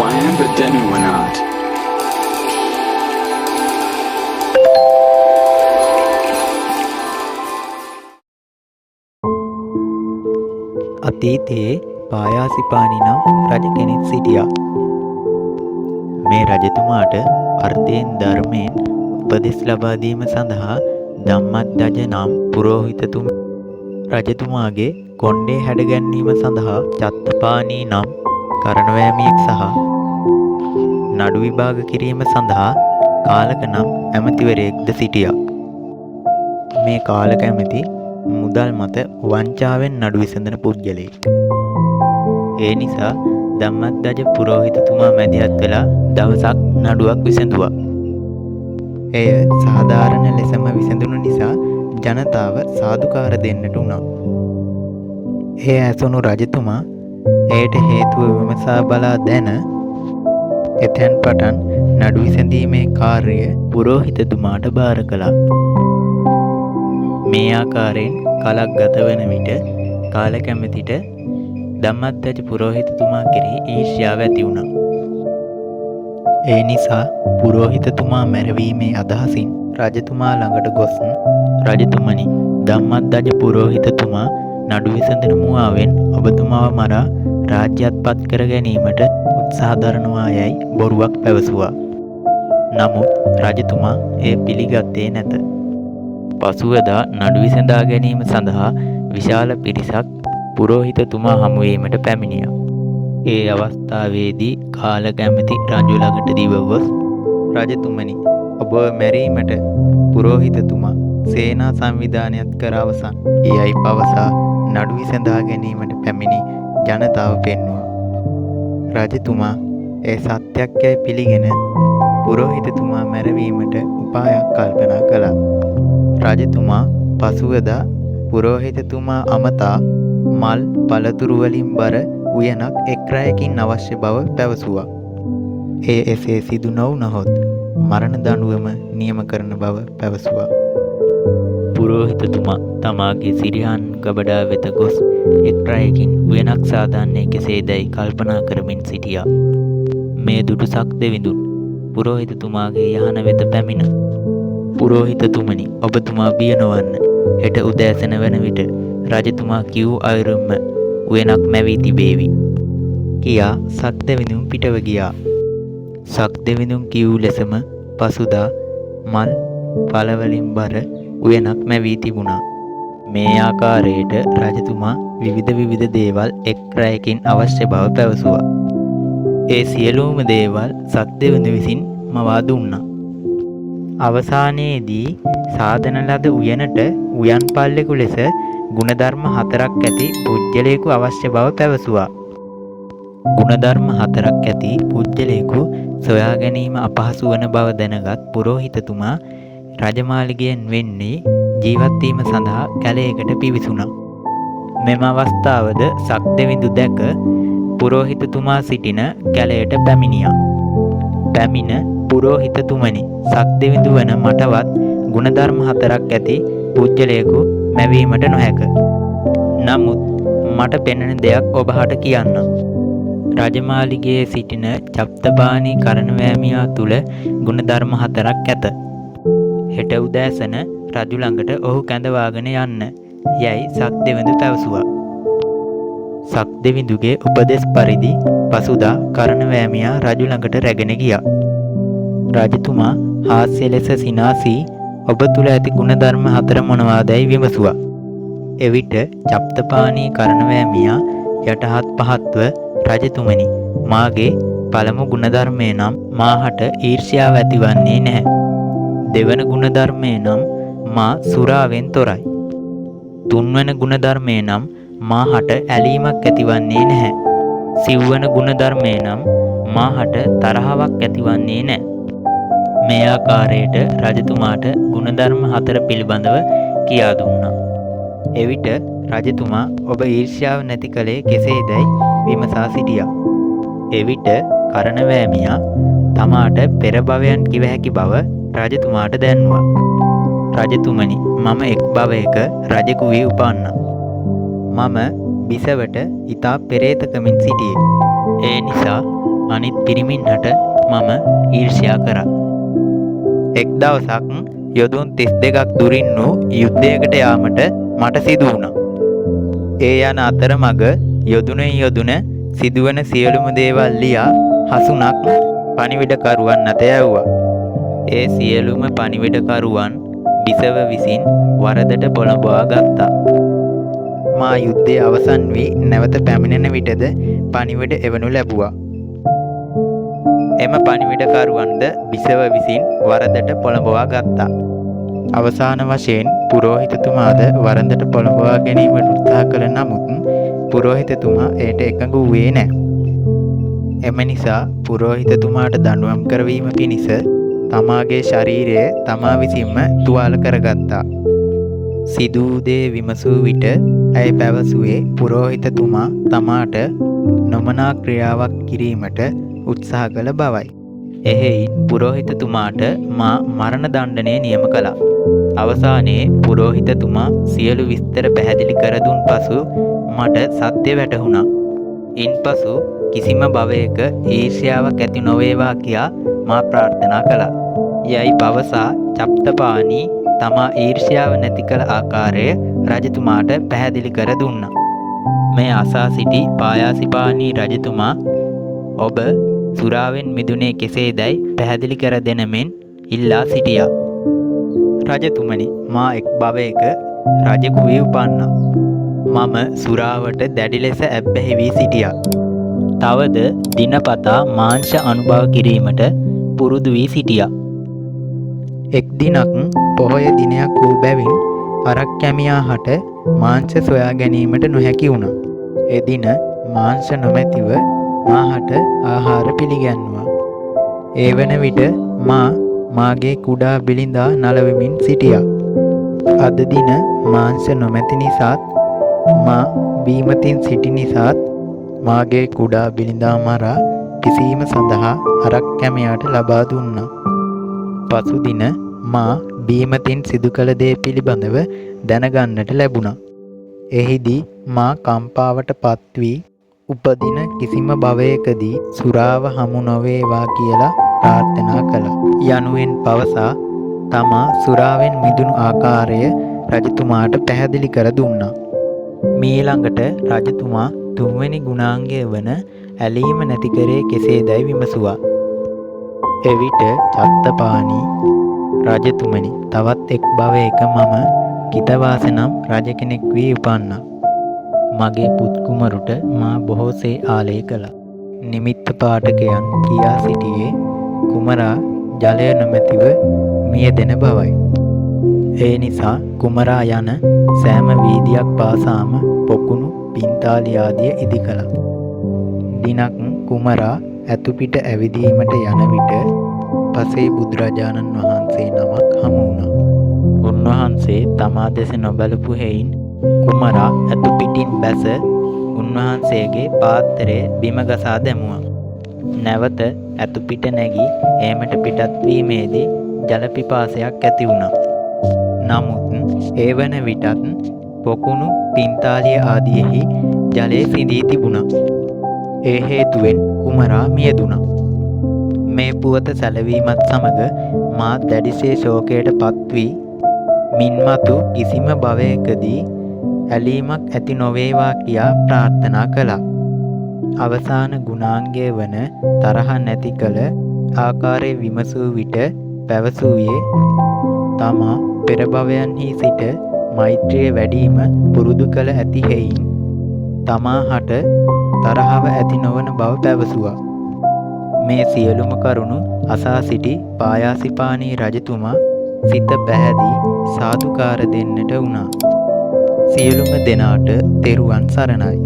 වයඹ දැනුවනාත් අතීතයේ පායාසිපානි නම් රජ කෙනෙක් සිටියා. මේ රජතුමාට අර්ථයෙන් ධර්මයෙන් උපදෙස් ලබා දීම සඳහා ධම්මද්දජ නම් පුරෝහිතතුම රජතුමාගේ කොණ්ඩේ හැඩගැන්වීම සඳහා චත්තපාණී නම් කරණවැමියෙක් සහ නඩු විභාග කිරීම සඳහා කාලක නම් ඇමතිවරයෙක්ද සිටියා. මේ කාලක ඇමති මුදල් මත වංචාවෙන් නඩු විසඳන පුද්ගලයෙක්. ඒ නිසා ධම්මද්දජ පුරෝහිතතුමා මැදිහත් වෙලා දවසක් නඩුවක් විසඳුවා. එය සාධාරණ ලෙසම විසඳුණු නිසා ජනතාව සාදුකාර දෙන්නට වුණා. එය ඇසුණු රජතුමා එයට හේතුව විමසා බලා දැන එතැන් පටන් නඩු විසඳීමේ කාර්යය පුරෝහිතතුමාට භාර කළා. මේ ආකාරයෙන් කලක් ගත වන විට කාලක ඇමතිට ධම්මද්දජ පුරෝහිතතුමා කෙරෙහි ඊර්ෂ්‍යාව ඇති වුණා. ඒ නිසා පුරෝහිතතුමා මැරවීමේ අදහසින් රජතුමා ළඟට ගොස් රජතුමනි, ධම්මද්දජ පුරෝහිතතුමා නඩු විසඳන මුවාවෙන් ඔබතුමාව මරා රාජ්‍යත් පත් කර ගැනීමට උත්සාහ දරනවා යැයි බොරුවක් පැවසුවා. නමුත් රජතුමා එය පිළිගත්තේ නැත. පසුවදා නඩු විසඳා ගැනීම සඳහා විශාල පිරිසක් පුරෝහිතතුමා හමුවීමට පැමිණියා. ඒ අවස්ථාවේදී කාලක ඇමති රජු ළඟට දිව ගොස් රජතුමනි, ඔබ මැරීමට පුරෝහිතතුමා සේනා සංවිධානයත් කර අවසන් යයි පවසා නඩු විසඳා ගැනීමට පැමිණි ජනතාව පෙන්වුවා. රජතුමා ඒ සත්‍යයක් යයි පිළිගෙන පුරෝහිතතුමා මැරවීමට උපායක් කල්පනා කළා. රජතුමා පසුවදා පුරෝහිතතුමා අමතා මල් පළතුරු වලින් බර උයනක් එක් රැයකින් අවශ්‍ය බව පැවසුවා. ඒ එසේ සිදු නොවුනහොත් මරණ දඬුවම නියම කරන බව පැවසුවා. පුරෝහිතතුමා තමාගේ සිරියාන් ගබඩා වෙත ගොස් එක් රැයකින් උයනක් සාදන්නේ කෙසේදැයි කල්පනා කරමින් සිටියා. මේ දුටු සක්දෙවිඳුන් පුරෝහිතතුමාගේ යහන වෙත පැමිණ පුරෝහිතතුමනි, ඔබතුමා බිය නොවන්න. හෙට උදෑසන වන විට රජතුමා කිව් අයුරුම උයනක් මැවී තිබේවි කියා සක්දෙවිඳුන් පිටව ගියා. සක්දෙවිඳුන් කිව් ලෙසම පසුදා මල් පළවලින් බර උයනක් මැවී තිබුණා. මේ ආකාරයට රජතුමා විවිධ දේවල් එක් රැයකින් අවශ්‍ය බව පැවසුවා. ඒ සියලුම දේවල් සක්දෙවිඳු විසින් මවා දුන්නා. අවසානයේදී සාදන ලද උයනට උයන් පල්ලෙකු ලෙස ගුණධර්ම 4ක් ඇති පුජ්‍යලයෙකු අවශ්‍ය බව පැවසුවා. ගුණධර්ම 4ක් ඇති පුජ්‍යලයෙකු සොයා ගැනීම අපහසු වන බව දැනගත් පුරෝහිතතුමා රජමාලිගයෙන් වෙන්නේ ජීවත් වීම සඳහා කැලයකට පිවිසුණා. මෙම අවස්ථාවද සක්දෙවිඳු දැක පුරෝහිතතුමා සිටින කැලයට පැමිණියා. පැමිණ පුරෝහිතතුමනි, සක්දෙවිඳු වන මටවත් ගුණධර්ම 4ක් ඇති පුජ්‍යලයෙකු මැවීමට නොහැක. නමුත් මට පෙනෙන දෙයක් ඔබහට කියන්න. රජමාලිගයේ සිටින චත්තපාණී කරණවැමියා තුල ගුණධර්ම 4ක් ඇත. හෙට උදෑසන රජු ළඟට ඔහු කැඳවාගෙන යන්න යයි සක්දෙවිඳු පැවසුවා. සක්දෙවිඳුගේ උපදෙස් පරිදි පසුදා කරණවැමියා රජු ළඟට රැගෙන ගියා. රජතුමා හාස්‍ය ලෙස සිනාසී ඔබ තුල ඇති ගුණධර්ම 4 මොනවාදැයි විමසුවා. එවිට චත්තපාණී කරණවැමියා යටහත් පහත්ව රජතුමනි, මාගේ පළමු ගුණධර්මය නම් මාහට ඊර්ෂ්‍යාව ඇතිවන්නේ නැහැ. දෙවන ගුණධර්මය නම් මා සුරාවෙන් තොරයි. තුන්වන ගුණධර්මය නම් මාහට ඇලීමක් ඇතිවන්නේ නැහැ. සිව්වන ගුණධර්මය නම් මාහට තරහාවක් ඇතිවන්නේ නැහැ. මේ ආකාරයට රජතුමාට ගුණධර්ම 4 පිළිබඳව කියා දුන්නා. එවිට රජතුමා ඔබ ඊර්ෂ්‍යාව නැති කලේ කෙසේදැයි විමසා සිටියා. එවිට කරණවැමියා තමාට පෙර භවයන් කිව හැකි බව රජතුමාට දැන්වුවා. රජතුමනි, මම එක් භවයක රජෙකු වී උපන්නා. මම බිසවට ඉතා පෙරේතකමින් සිටියේ. ඒ නිසා අනිත් පිරිමින්හට මම ඊර්ෂ්‍යා කරා. එක් දවසක් යොදුන් 32ක් දුරින් වූ යුද්ධයකට යාමට මට සිදු වුණා. ඒ යන අතරමඟ යොදුනෙන් යොදුන සිදුවන සියලුම දේවල් ලියා හසුනක් පණිවිඩකරුවන් අත යැව්වා. ඒ සියලුම පණිවිඩකරුවන් බිසව විසින් වරදට පොළඹවා ගත්තා. මා යුද්ධය අවසන් වී නැවත පැමිණෙන විටද පණිවිඩ එවනු ලැබුවා. එම පණිවිඩකරුවන්ද බිසව විසින් වරදට පොළඹවා ගත්තා. අවසාන වශයෙන් පුරෝහිතතුමාද වරදට පොළඹවා ගැනීමට උත්සාහ කළ නමුත් පුරෝහිතතුමා එයට එකඟ වූයේ නැහැ. එම නිසා පුරෝහිතතුමාට දඬුවම් කරවීම පිණිස තමාගේ ශරීරය තමා විසින්ම තුවාල කරගත්තා. සිදු වූ දේ විමසූ විට ඇය පැවසුවේ පුරෝහිතතුමා තමාට නොමනා ක්‍රියාවක් කිරීමට උත්සාහ කළ බවයි. එහෙයින් පුරෝහිතතුමාට මා මරණ දණ්ඩනය නියම කළා. අවසානයේ පුරෝහිතතුමා සියලු විස්තර පැහැදිලි කර දුන් පසු මට සත්‍ය වැටහුණා. ඉන්පසු කිසිම භවයක ඊර්ෂ්‍යාවක් ඇති නොවේවා කියා මා ප්‍රාර්ථනා කළා. යයි පවසා චප්තපාණී තමා ඊර්ෂ්‍යාව නැති කළ ආකාරය රජතුමාට පැහැදිලි කර දුන්නා. මේ අසා සිටි පායාසිපාණී රජතුමා ඔබ සුරාවෙන් මිදුනේ කෙසේදැයි පැහැදිලි කර දෙනමෙන් ඉල්ලා සිටියා. රජතුමනි, මා එක් භවයක රජෙකු වී උපන්නා. මම සුරාවට දැඩි ලෙස ඇබ්බැහි වී සිටියා. තවද දිනපතා මාංශ අනුභව කිරීමට පුරුදු වී සිටියා. එක් දිනක් පොහොය දිනයක් වූ බැවින් අරක් කැමියා හට මාංශ සොයා ගැනීමට නොහැකි වුණා. එදින මාංශ නොමැතිව මාහට ආහාර පිළිගැන්වුවා. ඒ වන විට මාගේ කුඩා බිලිඳා නලවමින් සිටියා. අද දින මාංශ නොමැති නිසාත් මා බීමතින් සිටි නිසාත් මාගේ කුඩා බිලිඳා මරා කිසීම සඳහා අරක් කැමියාට ලබා දුන්නා. පසු දින මා බීමතින් සිදු කළ දේ පිළිබඳව දැනගන්නට ලැබුණා. එහිදී මා කම්පාවට පත් වී උපදින කිසිම භවයකදී සුරාව හමු නොවේවා කියලා ප්‍රාර්ථනා කළා. යනුවෙන් පවසා තමා සුරාවෙන් මිදුණු ආකාරය රජතුමාට පැහැදිලි කර දුන්නා. මීළඟට රජතුමා තුන්වෙනි ගුණාංගය වන ඇලීම නැති කරේ කෙසේදැයි විමසුවා. එවිට චත්තපාණී රජතුමනි, තවත් එක් භවයක මම කිතවාස නම් රජ කෙනෙක් වී උපන්නා. මගේ පුත් කුමරුට මා බොහෝසේ ආලය කළා. නිමිත්ත පාඨකයන් කියා සිටියේ කුමරා ජලය නොමැතිව මියදෙන බවයි. ඒ නිසා කුමරා යන සෑම වීදියක් පාසාම පොකුණු පින්තාලි ආදිය ඉදි කළා. දිනක් කුමරා ඇතුපිට ඇවිදීමට යන විට පසේ බුදුරජාණන් වහන්සේ නමක් හමු වුණා. උන්වහන්සේ තමා දෙස නොබලපු හේයින් කුමරා ඇතුපිටින් බැස උන්වහන්සේගේ පාත්‍රය බිම ගසා දැමුවා. නැවත ඇතුපිට නැගී ඒමට පිටත් වීමේදී ජල පිපාසයක් ඇති වුණා. නමුත් ඒ වන විටත් පොකුණු පින්තාලිය ආදියෙහි ජලය සිඳී තිබුණා. ඒ හේතුවෙන් කුමරා මියදුණා. මේ පුවත සැලවීමත් සමග මා දැඩිසේ ශෝකයට පත් වී මින්මතු කිසිම භවයකදී ඇලීමක් ඇති නොවේවා කියා ප්‍රාර්ථනා කළා. අවසාන ගුණාංගය වන තරහ නැති කළ ආකාරය විමසූ විට පැවසූයේ තමා පෙර භවයන්හි සිට මෛත්‍රිය වැඩීම පුරුදු කළ ඇති හේයින් තමා හට තරහව ඇති නොවන බව පැවසුවා. මේ සියලුම කරුණු අසා සිටි පායාසිපාණී රජතුමා සිත පැහැදී සාදුකාර දෙන්නට වුණා. සියලුම දෙනාට තෙරුවන් සරණයි.